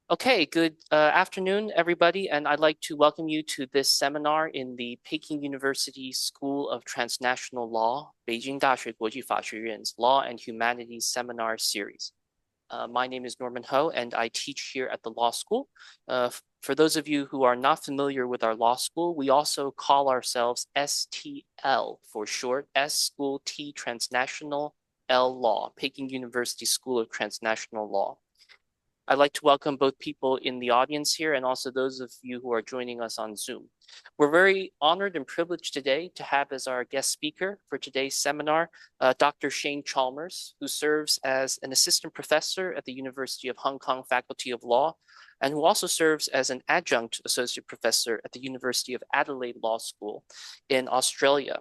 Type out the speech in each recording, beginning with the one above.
Okay, good afternoon, everybody, and I'd like to welcome you to this seminar in the Peking University School of Transnational Law, Beijing 大学国际法学院's Law and Humanities Seminar Series. My name is Norman Ho, and I teach here at the law school. For those of you who are not familiar with our law school, we also call ourselves STL for short, S School T Transnational L Law, Peking University School of Transnational Law. I'd like to welcome both people in the audience here and also those of you who are joining us on Zoom. We're very honored and privileged today to have as our guest speaker for today's seminar, Dr. Shane Chalmers, who serves as an assistant professor at the University of Hong Kong Faculty of Law, and who also serves as an adjunct associate professor at the University of Adelaide Law School in Australia.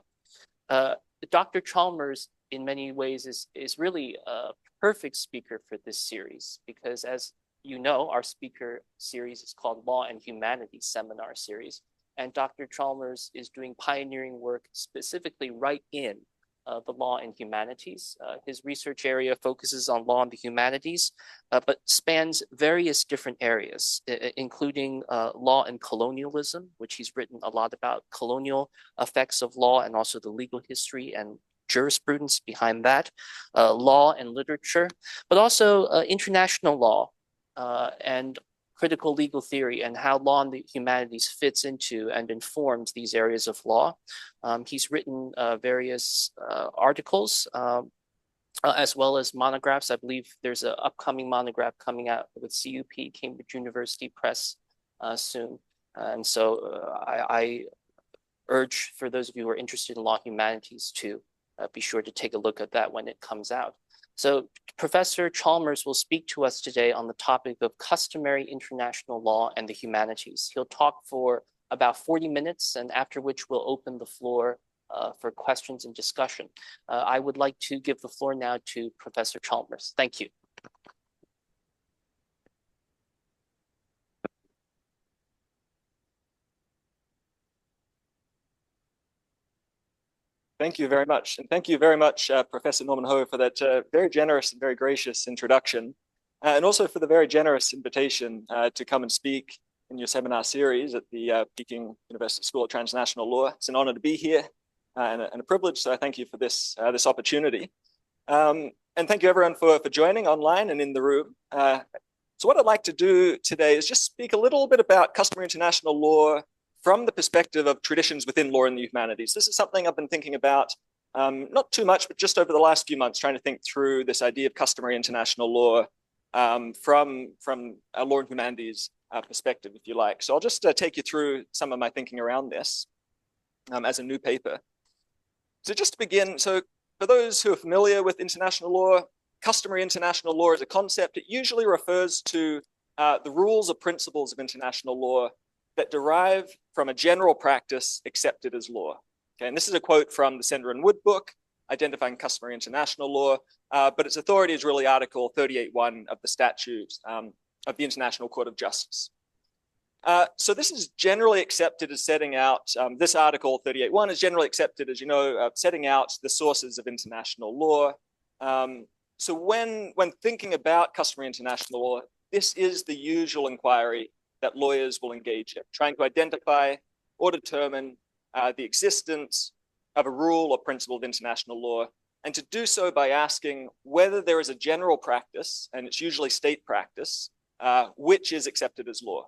Dr. Chalmers, in many ways, is really a perfect speaker for this series because, as you know, our speaker series is called Law and Humanities Seminar Series, and Dr. Chalmers is doing pioneering work specifically right in the law and humanities. His research area focuses on law and the humanities, but spans various different areas, including law and colonialism, which he's written a lot about colonial effects of law and also the legal history and jurisprudence behind that, law and literature, but also international law and critical legal theory and how law and the humanities fits into and informs these areas of law. He's written various articles as well as monographs. I believe there's an upcoming monograph coming out with CUP, Cambridge University Press, soon. And so I urge for those of you who are interested in law humanities to be sure to take a look at that when it comes out. So Professor Chalmers will speak to us today on the topic of customary international law and the humanities. He'll talk for about 40 minutes, and after which we'll open the floor for questions and discussion. I would like to give the floor now to Professor Chalmers. Thank you. Thank you very much. And thank you very much, Professor Norman Ho, for that very generous and very gracious introduction, and also for the very generous invitation to come and speak in your seminar series at the Peking University School of Transnational Law. It's an honor to be here and a privilege, so I thank you for this opportunity. And thank you everyone for joining online and in the room. So what I'd like to do today is just speak a little bit about customary international law from the perspective of traditions within law and the humanities. This is something I've been thinking about, not too much, but just over the last few months, trying to think through this idea of customary international law from a law and humanities perspective, if you like. So I'll just take you through some of my thinking around this as a new paper. So just to begin, so for those who are familiar with international law, customary international law as a concept, it usually refers to the rules or principles of international law that derive from a general practice accepted as law. Okay, and this is a quote from the Sender and Wood book, identifying customary international law, but its authority is really Article 38.1 of the statute of the International Court of Justice. So this is generally accepted as setting out, this Article 38.1 is generally accepted as, you know, setting out the sources of international law. So when thinking about customary international law, this is the usual inquiry that lawyers will engage in, trying to identify or determine the existence of a rule or principle of international law, and to do so by asking whether there is a general practice, and it's usually state practice, which is accepted as law.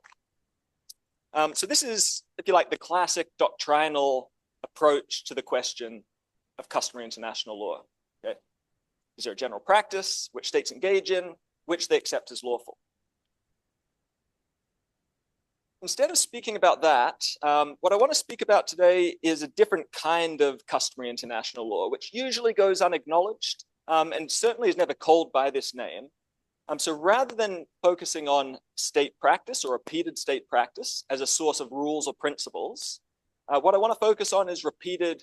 So this is, if you like, the classic doctrinal approach to the question of customary international law. Okay? Is there a general practice which states engage in, which they accept as lawful? Instead of speaking about that, what I want to speak about today is a different kind of customary international law, which usually goes unacknowledged and certainly is never called by this name. So rather than focusing on state practice or repeated state practice as a source of rules or principles, what I want to focus on is repeated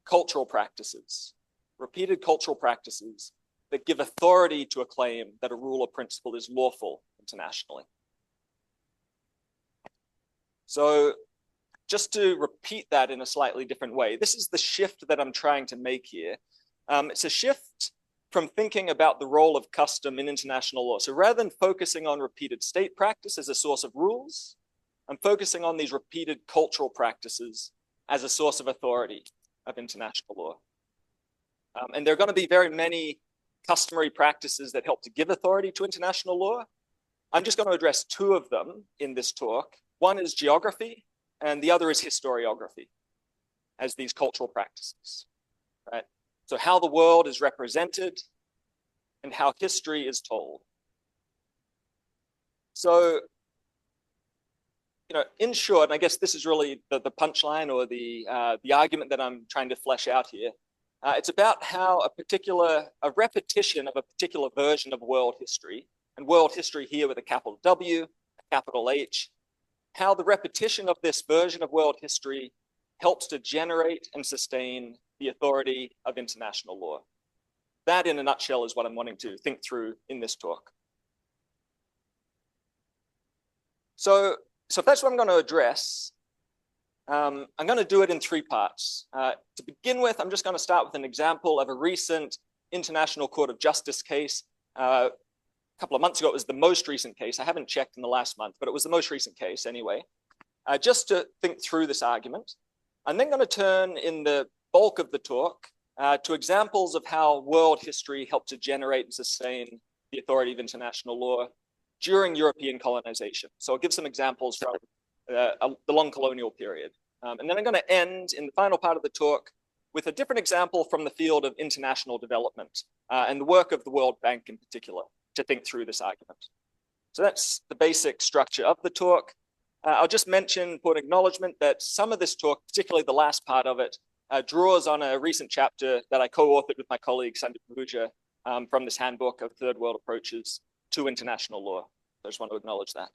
cultural practices that give authority to a claim that a rule or principle is lawful internationally. So just to repeat that in a slightly different way, this is the shift that I'm trying to make here. It's a shift from thinking about the role of custom in international law. So rather than focusing on repeated state practice as a source of rules, I'm focusing on these repeated cultural practices as a source of authority of international law. And there are going to be very many customary practices that help to give authority to international law. I'm just going to address two of them in this talk. One is geography, and the other is historiography as these cultural practices, right? So how the world is represented and how history is told. So, in short, and I guess this is really the punchline or the argument that I'm trying to flesh out here. It's about how a repetition of a particular version of world history, and world history here with a capital W, a capital H, how the repetition of this version of world history helps to generate and sustain the authority of international law. That, in a nutshell, is what I'm wanting to think through in this talk. So if that's what I'm going to address, I'm going to do it in three parts. To begin with, I'm just going to start with an example of a recent International Court of Justice case. A couple of months ago, it was the most recent case. I haven't checked in the last month, but it was the most recent case anyway. Just to think through this argument. I'm then going to turn in the bulk of the talk to examples of how world history helped to generate and sustain the authority of international law during European colonization. So I'll give some examples from the long colonial period. And then I'm going to end in the final part of the talk with a different example from the field of international development and the work of the World Bank in particular to think through this argument. So that's the basic structure of the talk. I'll just mention for acknowledgement that some of this talk, particularly the last part of it, draws on a recent chapter that I co-authored with my colleague, Sandy Pahuja, from this handbook of third world approaches to international law. I just want to acknowledge that.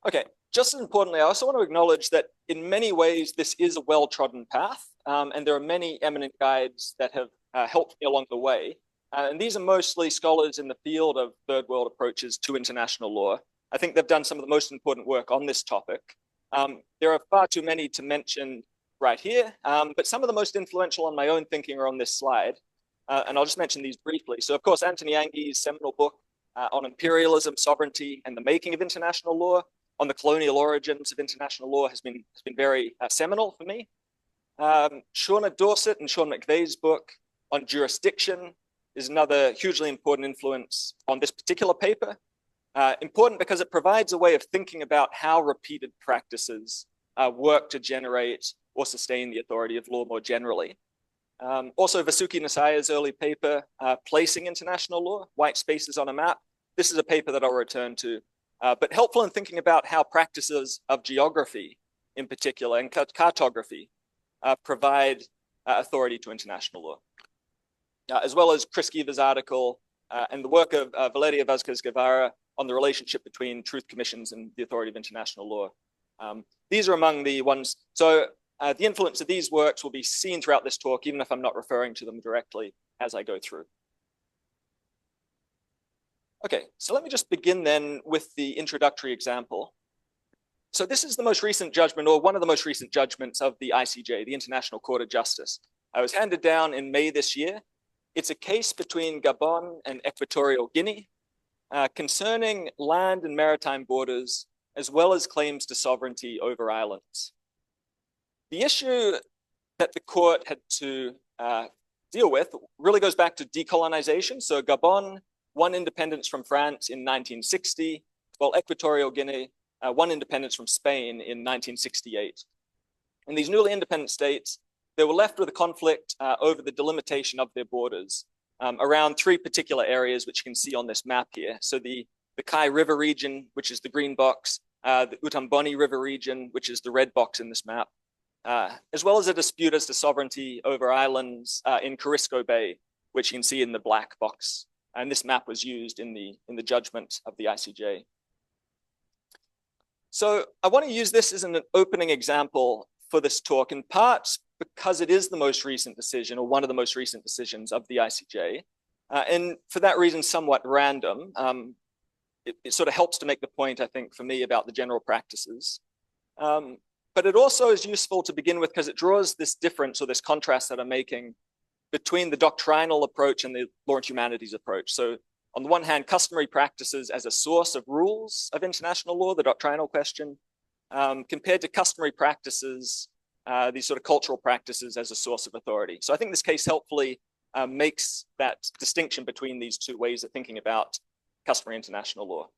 Okay, just as importantly, I also want to acknowledge that in many ways, this is a well-trodden path, and there are many eminent guides that have helped me along the way. And these are mostly scholars in the field of third world approaches to international law. I think they've done some of the most important work on this topic. There are far too many to mention right here, but some of the most influential on my own thinking are on this slide. And I'll just mention these briefly. So of course, Anthony Anghie's seminal book on imperialism, sovereignty, and the making of international law, on the colonial origins of international law has been very seminal for me. Shauna Dorsett and Sean McVeigh's book on jurisdiction is another hugely important influence on this particular paper. Important because it provides a way of thinking about how repeated practices work to generate or sustain the authority of law more generally. Also, Vasuki Nasaya's early paper, Placing International Law, White Spaces on a Map. This is a paper that I'll return to, but helpful in thinking about how practices of geography in particular and cartography provide authority to international law. As well as Chris Giva's article and the work of Valeria Vázquez Guevara on the relationship between truth commissions and the authority of international law. These are among the ones, so the influence of these works will be seen throughout this talk, even if I'm not referring to them directly as I go through. Okay, so let me just begin then with the introductory example. So this is the most recent judgment, or one of the most recent judgments of the ICJ, the International Court of Justice. It was handed down in May this year. It's a case between Gabon and Equatorial Guinea concerning land and maritime borders, as well as claims to sovereignty over islands. The issue that the court had to deal with really goes back to decolonization. So Gabon won independence from France in 1960, while Equatorial Guinea won independence from Spain in 1968. And these newly independent states, they were left with a conflict over the delimitation of their borders around three particular areas, which you can see on this map here. So the Kai River region, which is the green box, the Utamboni River region, which is the red box in this map, as well as a dispute as to sovereignty over islands in Corisco Bay, which you can see in the black box. And this map was used in the judgment of the ICJ. So I want to use this as an opening example for this talk, in part because it is the most recent decision, or one of the most recent decisions of the ICJ. And for that reason, somewhat random. It sort of helps to make the point, I think, for me about the general practices. But But it also is useful to begin with because it draws this difference or this contrast that I'm making between the doctrinal approach and the law and humanities approach. So on the one hand, customary practices as a source of rules of international law, the doctrinal question, compared to customary practices, these sort of cultural practices as a source of authority. So I think this case helpfully makes that distinction between these two ways of thinking about customary international law.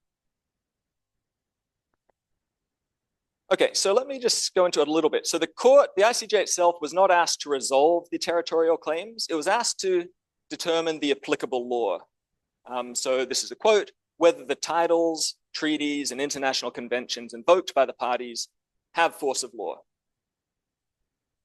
Okay, so let me just go into it a little bit. So the ICJ itself was not asked to resolve the territorial claims. It was asked to determine the applicable law. So this is a quote, whether the titles, treaties, and international conventions invoked by the parties have force of law.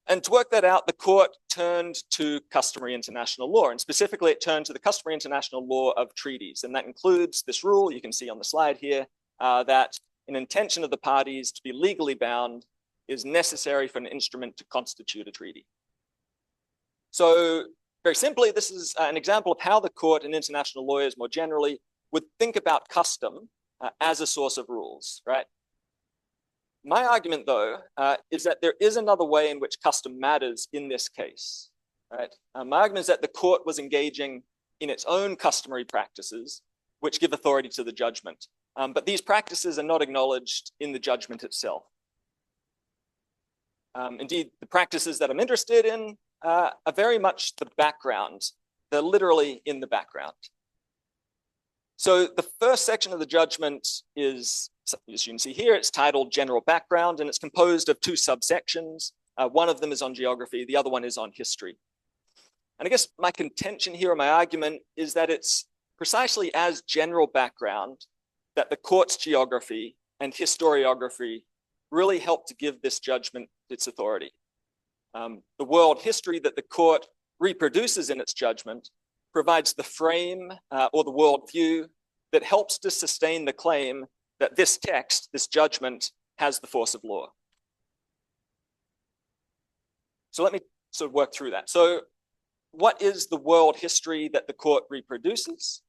And to work that out, the court turned to customary international law, and specifically it turned to the customary international law of treaties. And that includes this rule you can see on the slide here, that an intention of the parties to be legally bound is necessary for an instrument to constitute a treaty. So very simply, this is an example of how the court and international lawyers more generally would think about custom as a source of rules, right? My argument, though, is that there is another way in which custom matters in this case, right? My argument is that the court was engaging in its own customary practices, which give authority to the judgment. But these practices are not acknowledged in the judgment itself. Indeed, the practices that I'm interested in are very much the background. They're literally in the background. So the first section of the judgment is, as you can see here, it's titled General Background, and it's composed of two subsections. One of them is on geography, the other one is on history. And I guess my contention here, or my argument, is that it's precisely as general background that the court's geography and historiography really help to give this judgment its authority. The world history that the court reproduces in its judgment provides the frame or the worldview that helps to sustain the claim that this text, this judgment, has the force of law. So let me sort of work through that. So what is the world history that the court reproduces?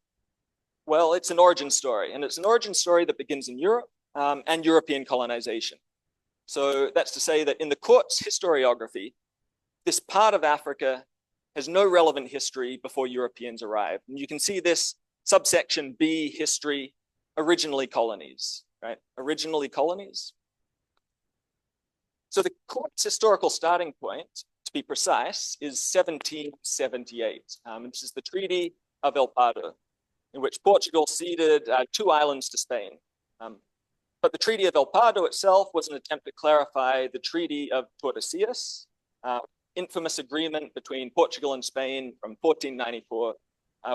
Well, it's an origin story, and it's an origin story that begins in Europe and European colonization. So that's to say that in the court's historiography, this part of Africa has no relevant history before Europeans arrived. And you can see this subsection B, history, originally colonies, right? Originally colonies. So the court's historical starting point, to be precise, is 1778. And this is the Treaty of El Pardo, in which Portugal ceded 2 islands to Spain. But the Treaty of El Pardo itself was an attempt to clarify the Treaty of Tordesillas, infamous agreement between Portugal and Spain from 1494,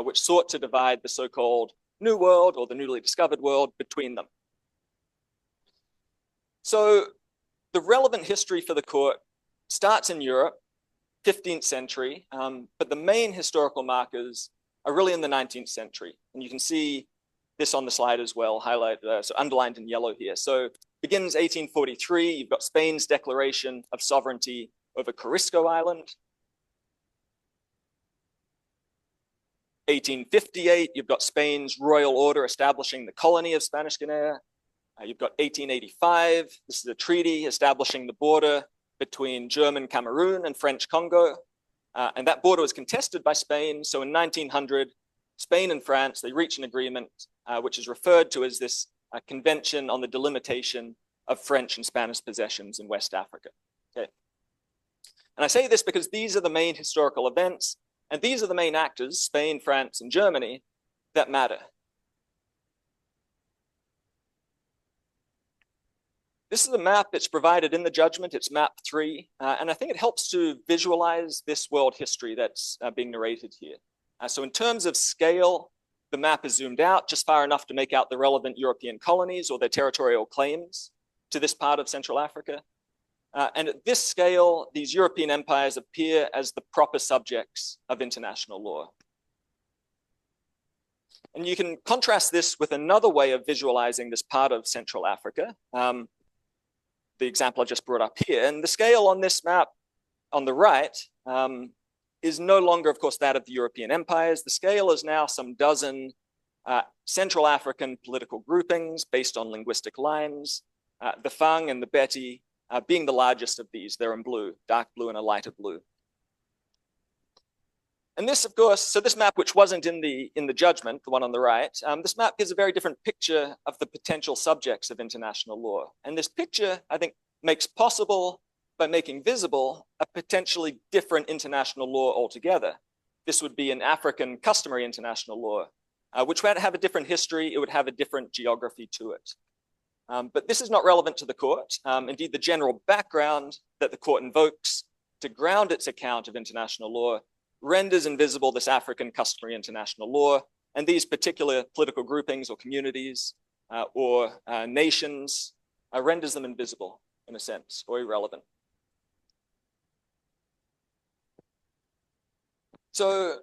which sought to divide the so-called New World or the newly discovered world between them. So the relevant history for the court starts in Europe, 15th century, but the main historical markers are really in the 19th century. And you can see this on the slide as well, highlighted, so underlined in yellow here. So begins 1843, you've got Spain's declaration of sovereignty over Corisco Island. 1858, you've got Spain's royal order establishing the colony of Spanish Guinea. You've got 1885, this is a treaty establishing the border between German Cameroon and French Congo. And that border was contested by Spain. So in 1900, Spain and France, they reached an agreement, which is referred to as this Convention on the Delimitation of French and Spanish Possessions in West Africa. Okay. And I say this because these are the main historical events, and these are the main actors, Spain, France, and Germany, that matter. This is a map that's provided in the judgment. It's map 3. And I think it helps to visualize this world history that's being narrated here. So in terms of scale, the map is zoomed out just far enough to make out the relevant European colonies or their territorial claims to this part of Central Africa. And at this scale, these European empires appear as the proper subjects of international law. And you can contrast this with another way of visualizing this part of Central Africa, the example I just brought up here. And the scale on this map on the right is no longer, of course, that of the European empires. The scale is now some dozen Central African political groupings based on linguistic lines, the Fang and the Beti, being the largest of these. They're in blue, dark blue and a lighter blue. And this, of course, so this map, which wasn't in the judgment, the one on the right, this map gives a very different picture of the potential subjects of international law. And this picture, I think, makes possible, by making visible, a potentially different international law altogether. This would be an African customary international law, which would have a different history. It would have a different geography to it. But this is not relevant to the court. Indeed, the general background that the court invokes to ground its account of international law renders invisible this African customary international law, and these particular political groupings or communities or nations renders them invisible in a sense, or irrelevant. So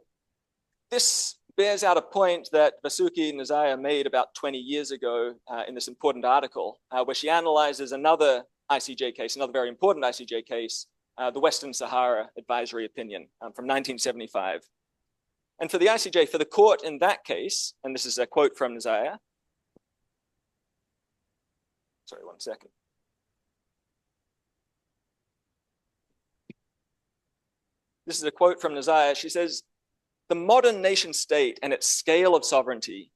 this bears out a point that Vasuki Nzaya made about 20 years ago in this important article, where she analyzes another ICJ case, another very important ICJ case, the Western Sahara advisory opinion from 1975. And for the ICJ, for the court in that case, and this is a quote from Nzaya. Sorry, one second. This is a quote from Nzaya. She says, "The modern nation state and its scale of sovereignty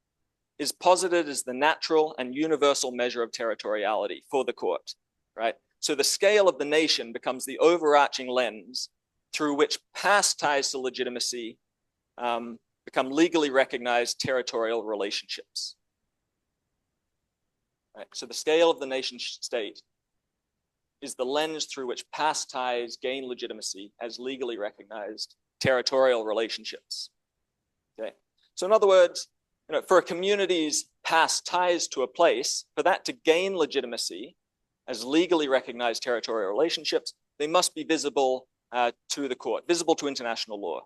is posited as the natural and universal measure of territoriality for the court," right? So the scale of the nation becomes the overarching lens through which past ties to legitimacy become legally recognized territorial relationships. Right? So the scale of the nation state is the lens through which past ties gain legitimacy as legally recognized territorial relationships. Okay. So in other words, for a community's past ties to a place, for that to gain legitimacy as legally recognized territorial relationships, they must be visible to the court, visible to international law.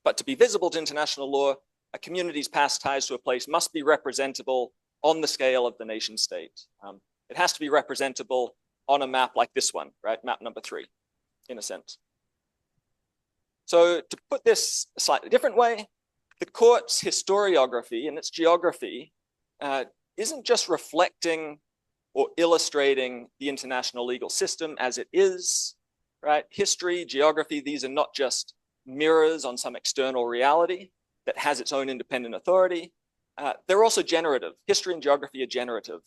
But to be visible to international law, a community's past ties to a place must be representable on the scale of the nation state. It has to be representable on a map like this one, right? Map number 3, in a sense. So to put this a slightly different way, the court's historiography and its geography isn't just reflecting or illustrating the international legal system as it is, right? History, geography, these are not just mirrors on some external reality that has its own independent authority. They're also generative. History and geography are generative.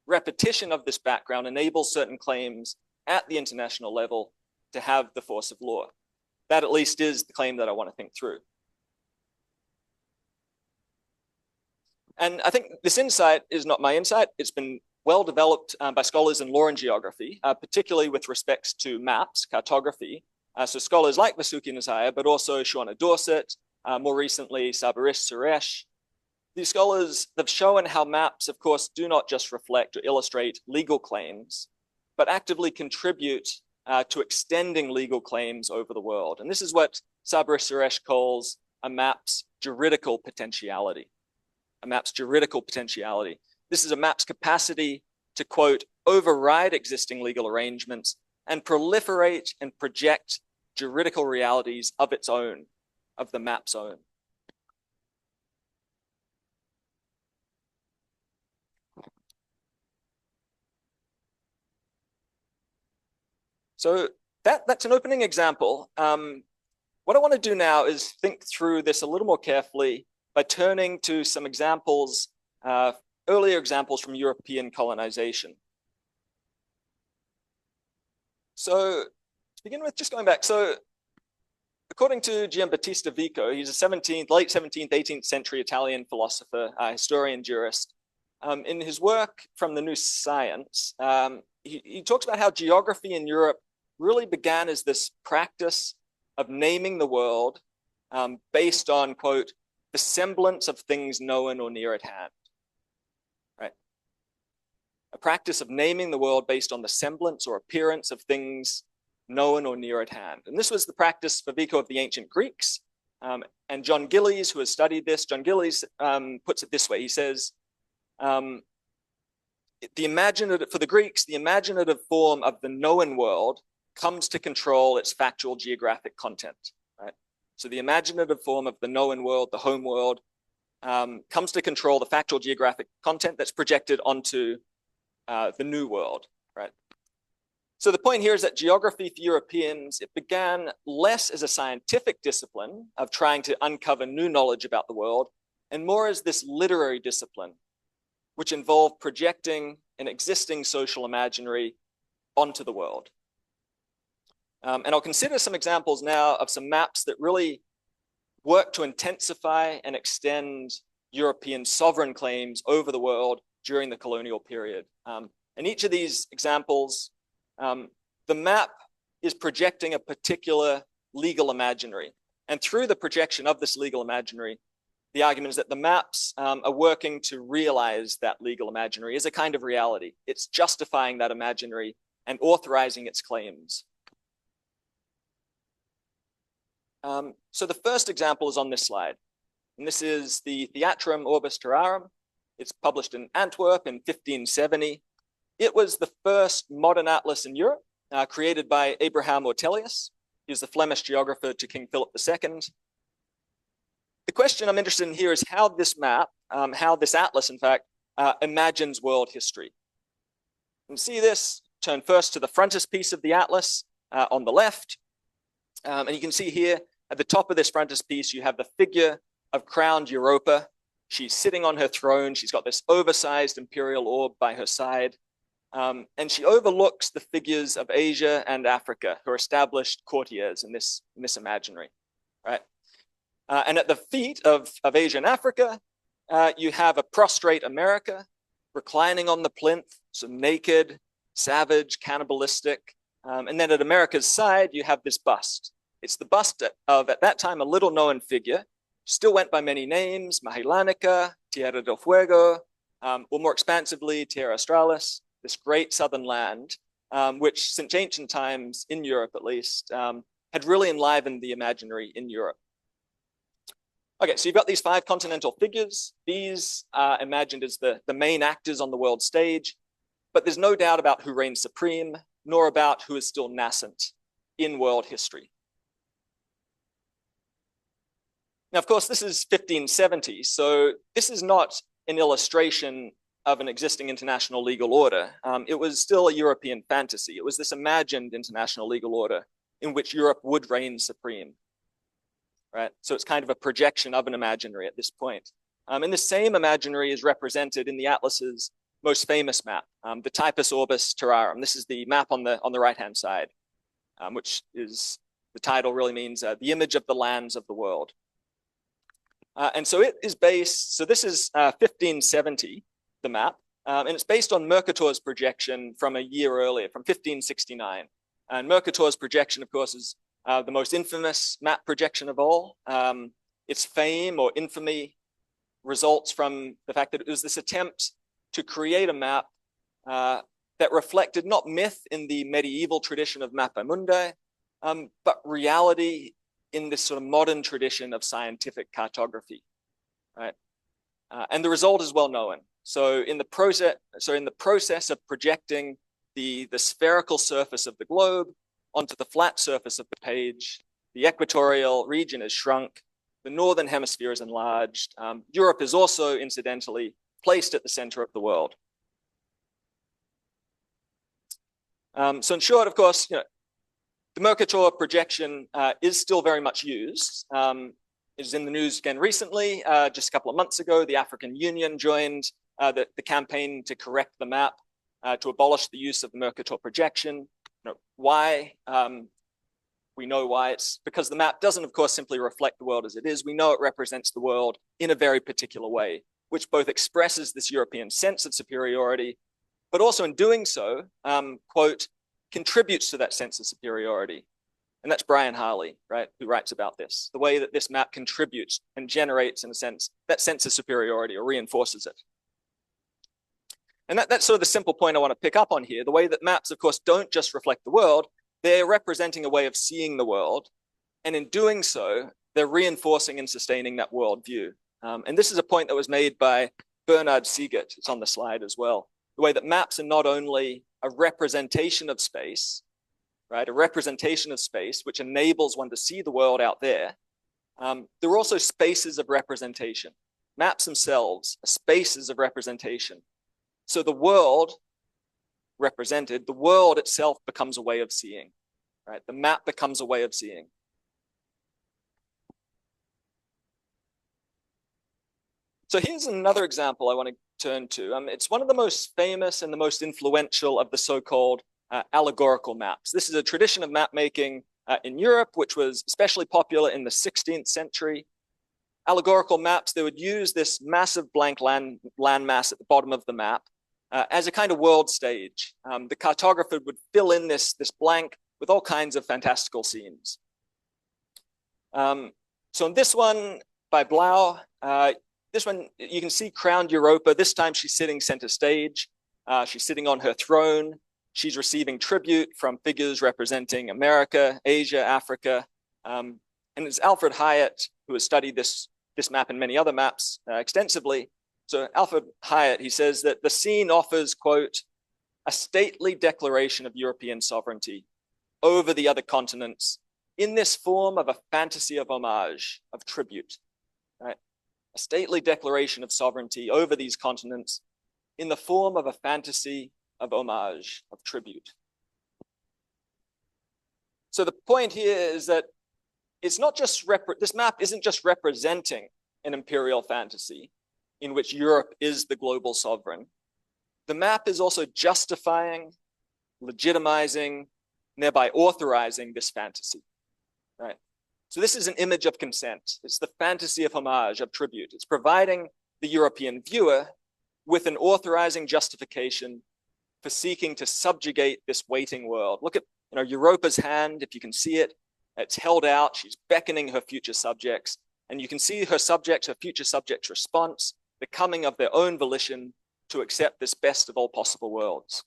Repetition of this background enables certain claims at the international level to have the force of law. That at least is the claim that I want to think through. And I think this insight is not my insight. It's been well developed by scholars in law and geography, particularly with respects to maps, cartography. So scholars like Vasuki Nzaya, but also Shauna Dorsett, more recently Sabarish Suresh. These scholars have shown how maps, of course, do not just reflect or illustrate legal claims, but actively contribute to extending legal claims over the world. And this is what Sabarish Suresh calls a map's juridical potentiality. A map's juridical potentiality. This is a map's capacity to, quote, override existing legal arrangements and proliferate and project juridical realities of its own, of the map's own. So that's an opening example. What I want to do now is think through this a little more carefully by turning to some examples, earlier examples from European colonization. So to begin with, just going back, so according to Giambattista Vico, he's a late 17th, 18th century Italian philosopher, historian, jurist. In his work From the New Science, he talks about how geography in Europe really began as this practice of naming the world based on, quote, the semblance of things known or near at hand, right? A practice of naming the world based on the semblance or appearance of things known or near at hand. And this was the practice for Vico of the ancient Greeks. And John Gillies, who has studied this, John Gillies puts it this way. He says, for the Greeks, the imaginative form of the known world comes to control its factual geographic content, right? So the imaginative form of the known world, the home world, comes to control the factual geographic content that's projected onto the new world, right? So the point here is that geography for Europeans, it began less as a scientific discipline of trying to uncover new knowledge about the world, and more as this literary discipline, which involved projecting an existing social imaginary onto the world. And I'll consider some examples now of some maps that really work to intensify and extend European sovereign claims over the world during the colonial period. And each of these examples, the map is projecting a particular legal imaginary. And through the projection of this legal imaginary, the argument is that the maps are working to realize that legal imaginary as a kind of reality. It's justifying that imaginary and authorizing its claims. So the first example is on this slide. And this is the Theatrum Orbis Terrarum. It's published in Antwerp in 1570. It was the first modern atlas in Europe, created by Abraham Ortelius. He was the Flemish geographer to King Philip II. The question I'm interested in here is how this map, how this atlas, in fact, imagines world history. You can see this, turn first to the frontispiece of the atlas on the left. And you can see here at the top of this frontispiece, you have the figure of crowned Europa. She's sitting on her throne. She's got this oversized imperial orb by her side. And she overlooks the figures of Asia and Africa, who are established courtiers in this imaginary, right? And at the feet of Asia and Africa, you have a prostrate America reclining on the plinth, so naked, savage, cannibalistic. And then at America's side, you have this bust. It's the bust of, at that time, a little known figure, still went by many names, Mahilanica, Tierra del Fuego, or more expansively, Tierra Australis, this great southern land, which since ancient times, in Europe at least, had really enlivened the imaginary in Europe. Okay, so you've got these 5 continental figures. These are imagined as the main actors on the world stage, but there's no doubt about who reigns supreme, nor about who is still nascent in world history. Now, of course, this is 1570, so this is not an illustration of an existing international legal order. It was still a European fantasy. It was this imagined international legal order in which Europe would reign supreme, right? So it's kind of a projection of an imaginary at this point. And the same imaginary is represented in the atlas's most famous map, the Typus Orbis Terrarum. This is the map on the right-hand side, which is, the title really means the image of the lands of the world. And so it is based, so this is 1570, the map, and it's based on Mercator's projection from a year earlier, from 1569. And Mercator's projection, of course, is the most infamous map projection of all. Its fame or infamy results from the fact that it was this attempt to create a map that reflected not myth in the medieval tradition of Mappa Mundi, but reality in this sort of modern tradition of scientific cartography, right? And the result is well known. So in the process of projecting the spherical surface of the globe onto the flat surface of the page, the equatorial region is shrunk, the northern hemisphere is enlarged. Europe is also incidentally placed at the center of the world. So in short, of course, the Mercator projection is still very much used. It is in the news again recently. Just a couple of months ago, the African Union joined the campaign to correct the map, to abolish the use of the Mercator projection. Why? We know why. It's because the map doesn't, of course, simply reflect the world as it is. We know it represents the world in a very particular way, which both expresses this European sense of superiority, but also in doing so, quote, contributes to that sense of superiority. And that's Brian Harley, right, who writes about this, the way that this map contributes and generates, in a sense, that sense of superiority or reinforces it. And that's sort of the simple point I want to pick up on here, the way that maps, of course, don't just reflect the world, they're representing a way of seeing the world. And in doing so, they're reinforcing and sustaining that worldview. And this is a point that was made by Bernard Siegert. It's on the slide as well. The way that maps are not only a representation of space, right? A representation of space, which enables one to see the world out there. They're also spaces of representation. Maps themselves are spaces of representation. So the world represented, the world itself becomes a way of seeing, right? The map becomes a way of seeing. So here's another example I want to turn to. It's one of the most famous and the most influential of the so-called allegorical maps. This is a tradition of map making in Europe, which was especially popular in the 16th century. Allegorical maps, they would use this massive blank landmass at the bottom of the map as a kind of world stage. The cartographer would fill in this blank with all kinds of fantastical scenes. So in this one by Blau, this one, you can see crowned Europa. This time she's sitting center stage. She's sitting on her throne. She's receiving tribute from figures representing America, Asia, Africa. And it's Alfred Hyatt, who has studied this map and many other maps extensively. So Alfred Hyatt, he says that the scene offers, quote, a stately declaration of European sovereignty over the other continents in this form of a fantasy of homage, of tribute, right? A stately declaration of sovereignty over these continents in the form of a fantasy of homage, of tribute. So the point here is that it's not just, this map isn't just representing an imperial fantasy in which Europe is the global sovereign. The map is also justifying, legitimizing, and thereby authorizing this fantasy, right? So this is an image of consent. It's the fantasy of homage, of tribute. It's providing the European viewer with an authorizing justification for seeking to subjugate this waiting world. Look at Europa's hand, if you can see it. It's held out. She's beckoning her future subjects. And you can see her future subjects' response, the coming of their own volition to accept this best of all possible worlds.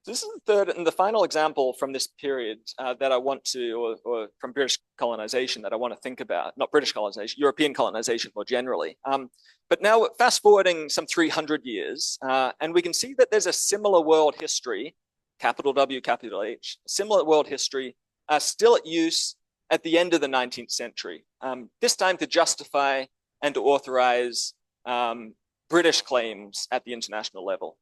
So this is the third and the final example from this period that I want to, or from British colonization that I want to think about, not British colonization, European colonization more generally. But now fast forwarding some 300 years, and we can see that there's a similar world history, capital W, capital H, similar world history still at use at the end of the 19th century, this time to justify and to authorize British claims at the international level.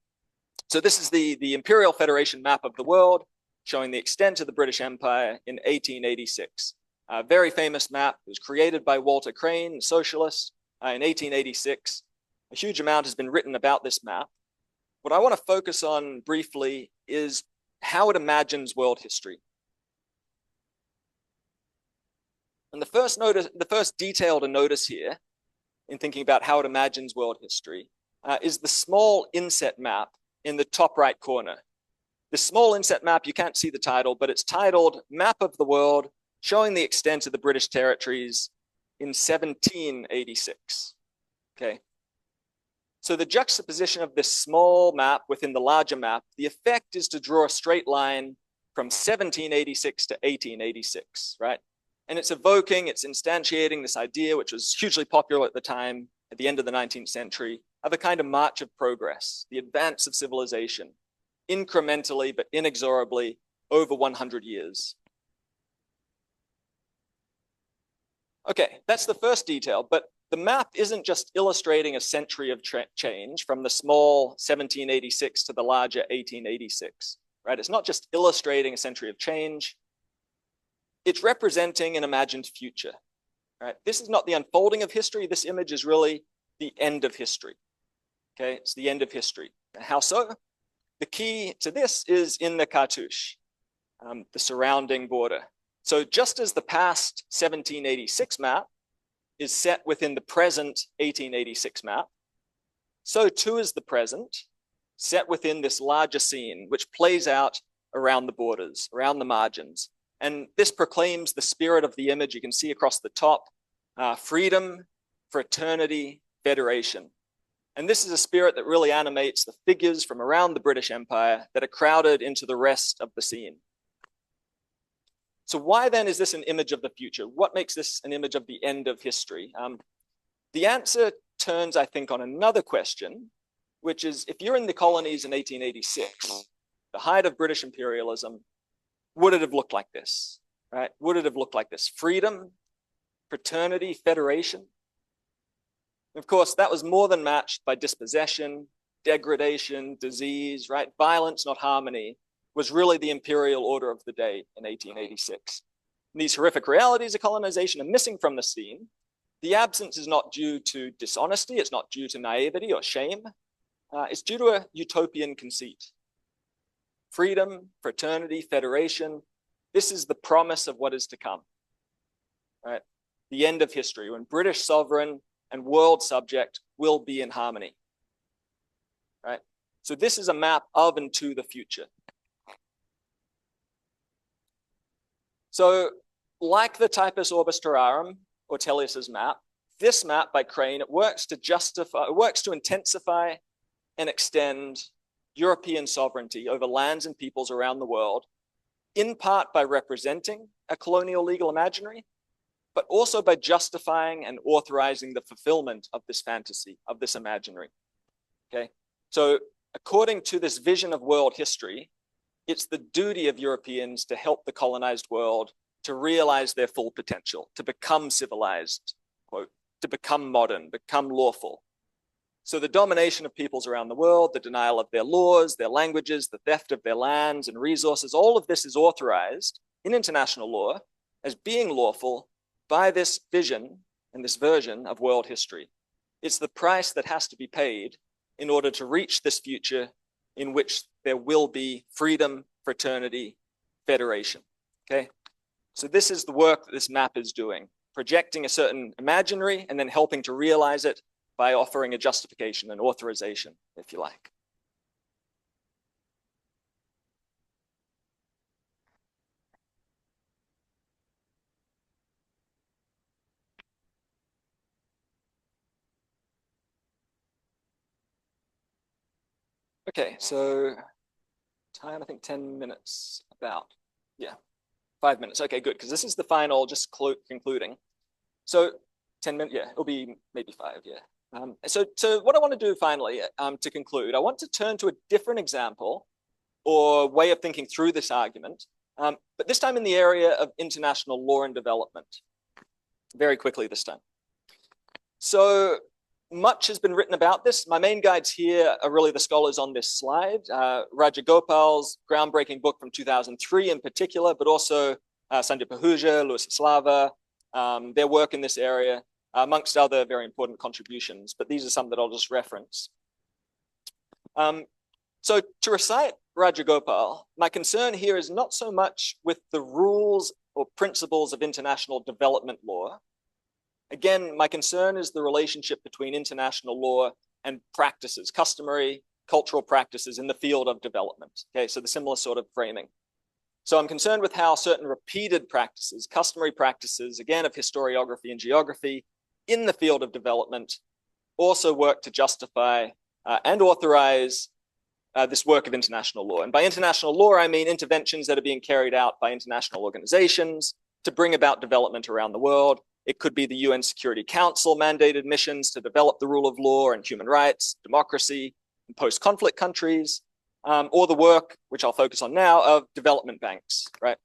So this is the Imperial Federation map of the world, showing the extent of the British Empire in 1886. A very famous map. It was created by Walter Crane, a socialist, in 1886. A huge amount has been written about this map. What I want to focus on briefly is how it imagines world history. And the first detail to notice here in thinking about how it imagines world history is the small inset map in the top right corner. This small inset map, you can't see the title, but it's titled Map of the World, showing the extent of the British territories in 1786, okay? So the juxtaposition of this small map within the larger map, the effect is to draw a straight line from 1786 to 1886, right? And it's evoking, it's instantiating this idea, which was hugely popular at the time, at the end of the 19th century, of a kind of march of progress, the advance of civilization, incrementally but inexorably over 100 years. Okay, that's the first detail, but the map isn't just illustrating a century of change from the small 1786 to the larger 1886, right? It's not just illustrating a century of change, it's representing an imagined future, right? This is not the unfolding of history, this image is really the end of history. Okay, it's the end of history. How so? The key to this is in the cartouche, the surrounding border. So just as the past 1786 map is set within the present 1886 map, so too is the present set within this larger scene, which plays out around the borders, around the margins. And this proclaims the spirit of the image. You can see across the top, freedom, fraternity, federation. And this is a spirit that really animates the figures from around the British Empire that are crowded into the rest of the scene. So why then is this an image of the future? What makes this an image of the end of history? The answer turns, I think, on another question, which is if you're in the colonies in 1886, the height of British imperialism, would it have looked like this, right? Would it have looked like this? Freedom, fraternity, federation? Of course, that was more than matched by dispossession, degradation, disease, right? Violence, not harmony, was really the imperial order of the day in 1886. And these horrific realities of colonization are missing from the scene. The absence is not due to dishonesty, it's not due to naivety or shame. It's due to a utopian conceit. Freedom, fraternity, federation, this is the promise of what is to come, right? The end of history, when British sovereign and world subject will be in harmony, right? So this is a map of and to the future. So like the Typus Orbis Terrarum, Ortelius's map, this map by Crane, it works to intensify and extend European sovereignty over lands and peoples around the world, in part by representing a colonial legal imaginary, but also by justifying and authorizing the fulfillment of this fantasy, of this imaginary, okay? So according to this vision of world history, it's the duty of Europeans to help the colonized world to realize their full potential, to become civilized, quote, to become modern, become lawful. So the domination of peoples around the world, the denial of their laws, their languages, the theft of their lands and resources, all of this is authorized in international law as being lawful by this vision and this version of world history. It's the price that has to be paid in order to reach this future in which there will be freedom, fraternity, federation, okay? So this is the work that this map is doing, projecting a certain imaginary and then helping to realize it by offering a justification and authorization, if you like. Okay, so time, I think 10 minutes about, yeah, 5 minutes. Okay, good, because this is the final, just concluding. So 10 minutes, yeah, it'll be maybe 5, yeah. So what I want to do finally, to conclude, I want to turn to a different example or way of thinking through this argument, but this time in the area of international law and development. Very quickly this time. So much has been written about this. My main guides here are really the scholars on this slide. Rajagopal's groundbreaking book from 2003 in particular, but also Sanjay Pahuja, Louis Slava, their work in this area, amongst other very important contributions, but these are some that I'll just reference. So to recite Rajagopal, my concern here is not so much with the rules or principles of international development law. Again, my concern is the relationship between international law and practices, customary cultural practices in the field of development. Okay, so the similar sort of framing. So I'm concerned with how certain repeated practices, customary practices, again, of historiography and geography in the field of development also work to justify and authorize this work of international law. And by international law, I mean interventions that are being carried out by international organizations to bring about development around the world. It could be the UN Security Council mandated missions to develop the rule of law and human rights, democracy in post-conflict countries, or the work, which I'll focus on now, of development banks, right?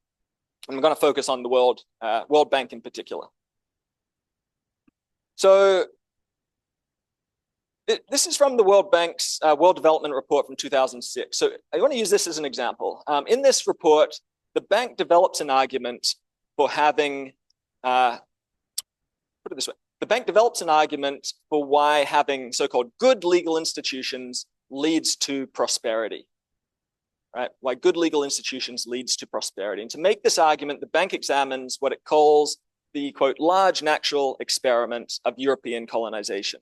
I'm going to focus on the World Bank in particular. So this is from the World Bank's World Development Report from 2006. So I want to use this as an example. In this report, the bank develops an argument for having, put it this way, the bank develops an argument for why having so-called good legal institutions leads to prosperity, right? Why good legal institutions leads to prosperity. And to make this argument, the bank examines what it calls the, quote, large natural experiment of European colonization.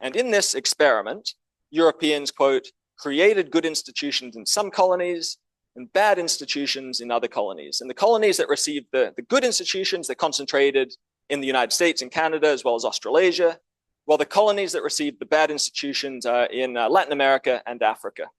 And in this experiment, Europeans, quote, created good institutions in some colonies and bad institutions in other colonies. And the colonies that received the good institutions, they're concentrated in the United States and Canada, as well as Australasia, while the colonies that received the bad institutions are in Latin America and Africa.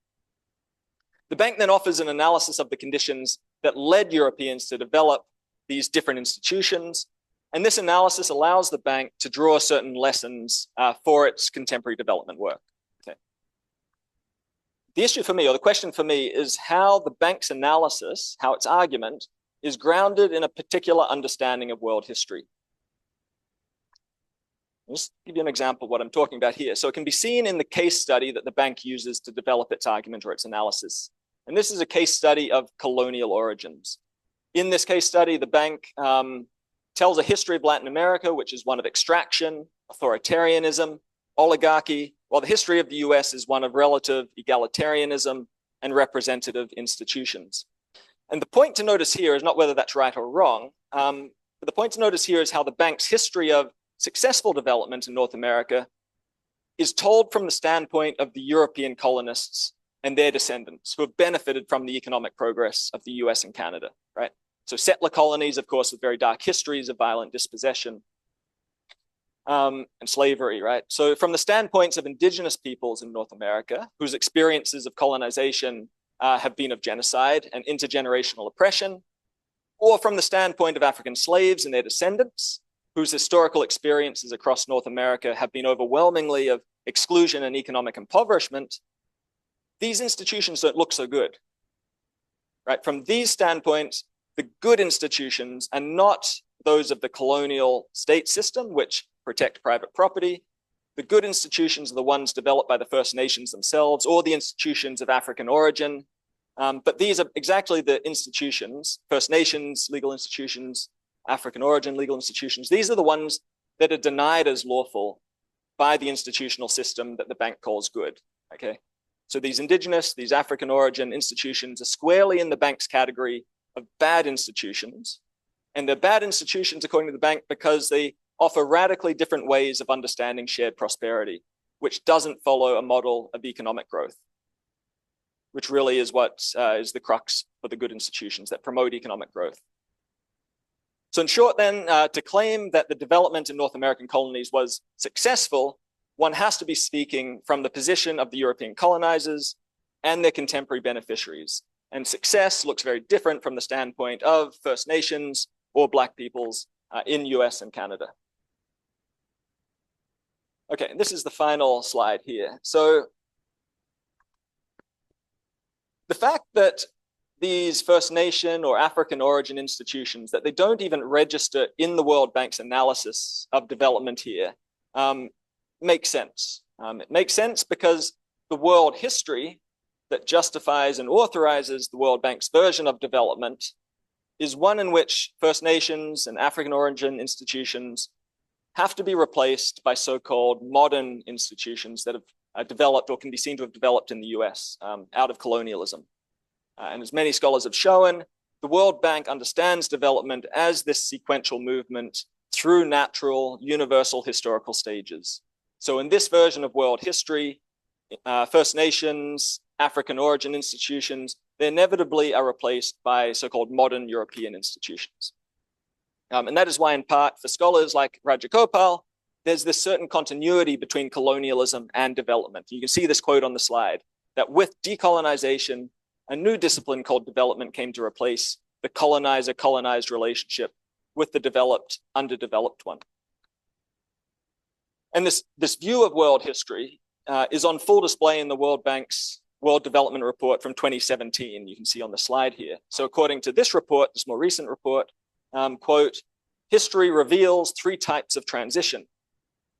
The bank then offers an analysis of the conditions that led Europeans to develop these different institutions. And this analysis allows the bank to draw certain lessons for its contemporary development work. Okay. The issue for me, or the question for me, is how the bank's analysis, how its argument, is grounded in a particular understanding of world history. I'll just give you an example of what I'm talking about here. So it can be seen in the case study that the bank uses to develop its argument or its analysis. And this is a case study of colonial origins. In this case study, the bank tells a history of Latin America, which is one of extraction, authoritarianism, oligarchy, while the history of the US is one of relative egalitarianism and representative institutions. And the point to notice here is not whether that's right or wrong, but the point to notice here is how the bank's history of successful development in North America is told from the standpoint of the European colonists and their descendants who have benefited from the economic progress of the US and Canada, right? So settler colonies, of course, with very dark histories of violent dispossession and slavery, right? So from the standpoints of indigenous peoples in North America, whose experiences of colonization have been of genocide and intergenerational oppression, or from the standpoint of African slaves and their descendants, whose historical experiences across North America have been overwhelmingly of exclusion and economic impoverishment, these institutions don't look so good, right? From these standpoints, the good institutions are not those of the colonial state system, which protect private property. The good institutions are the ones developed by the First Nations themselves or the institutions of African origin. But these are exactly the institutions, First Nations, legal institutions, African origin, legal institutions. These are the ones that are denied as lawful by the institutional system that the bank calls good, okay? So these indigenous, these African origin institutions are squarely in the bank's category of bad institutions. And they're bad institutions, according to the bank, because they offer radically different ways of understanding shared prosperity, which doesn't follow a model of economic growth, which really is what is the crux for the good institutions that promote economic growth. So in short then, to claim that the development in North American colonies was successful, one has to be speaking from the position of the European colonizers and their contemporary beneficiaries. And success looks very different from the standpoint of First Nations or Black peoples in US and Canada. Okay, this is the final slide here. So the fact that these First Nation or African origin institutions, that they don't even register in the World Bank's analysis of development here, makes sense. It makes sense because the world history that justifies and authorizes the World Bank's version of development is one in which First Nations and African origin institutions have to be replaced by so-called modern institutions that have developed or can be seen to have developed in the US out of colonialism. And as many scholars have shown, the World Bank understands development as this sequential movement through natural, universal historical stages. So in this version of world history, First Nations, African origin institutions, they inevitably are replaced by so-called modern European institutions. And that is why, in part, for scholars like Rajagopal, there's this certain continuity between colonialism and development. You can see this quote on the slide, that with decolonization, a new discipline called development came to replace the colonizer-colonized relationship with the developed, underdeveloped one. And this view of world history is on full display in the World Bank's World Development Report from 2017. You can see on the slide here. So according to this report, this more recent report, quote, history reveals 3 types of transition,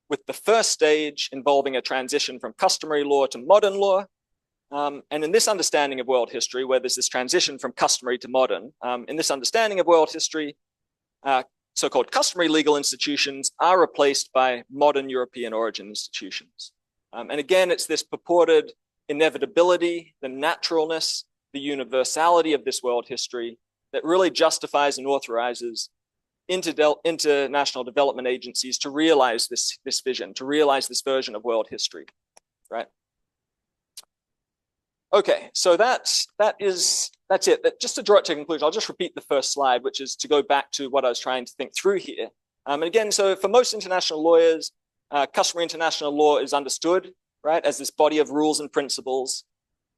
with the first stage involving a transition from customary law to modern law. And in this understanding of world history, where there's this transition from customary to modern, in this understanding of world history, so-called customary legal institutions are replaced by modern European origin institutions. And again, it's this purported inevitability, the naturalness, the universality of this world history that really justifies and authorizes international development agencies to realize this vision, to realize this version of world history, right? Okay, so that's it. Just to draw it to a conclusion, I'll just repeat the first slide, which is to go back to what I was trying to think through here. And again, so for most international lawyers, customary international law is understood, right, as this body of rules and principles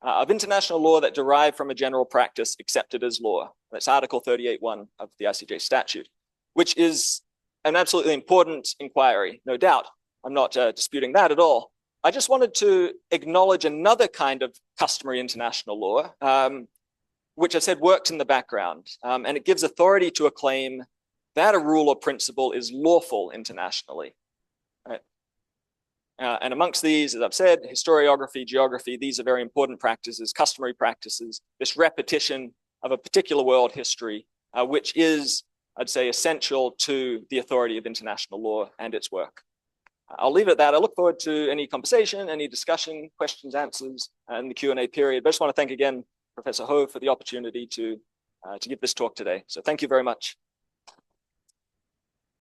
of international law that derive from a general practice accepted as law. That's Article 38(1) of the ICJ statute, which is an absolutely important inquiry, no doubt. I'm not disputing that at all. I just wanted to acknowledge another kind of customary international law, which I said works in the background, and it gives authority to a claim that a rule or principle is lawful internationally. Right? And amongst these, as I've said, historiography, geography, these are very important practices, customary practices, this repetition of a particular world history, which is, I'd say, essential to the authority of international law and its work. I'll leave it at that. I look forward to any conversation, any discussion, questions, answers, in the Q&A period. But I just want to thank again Professor Ho for the opportunity to give this talk today. So thank you very much.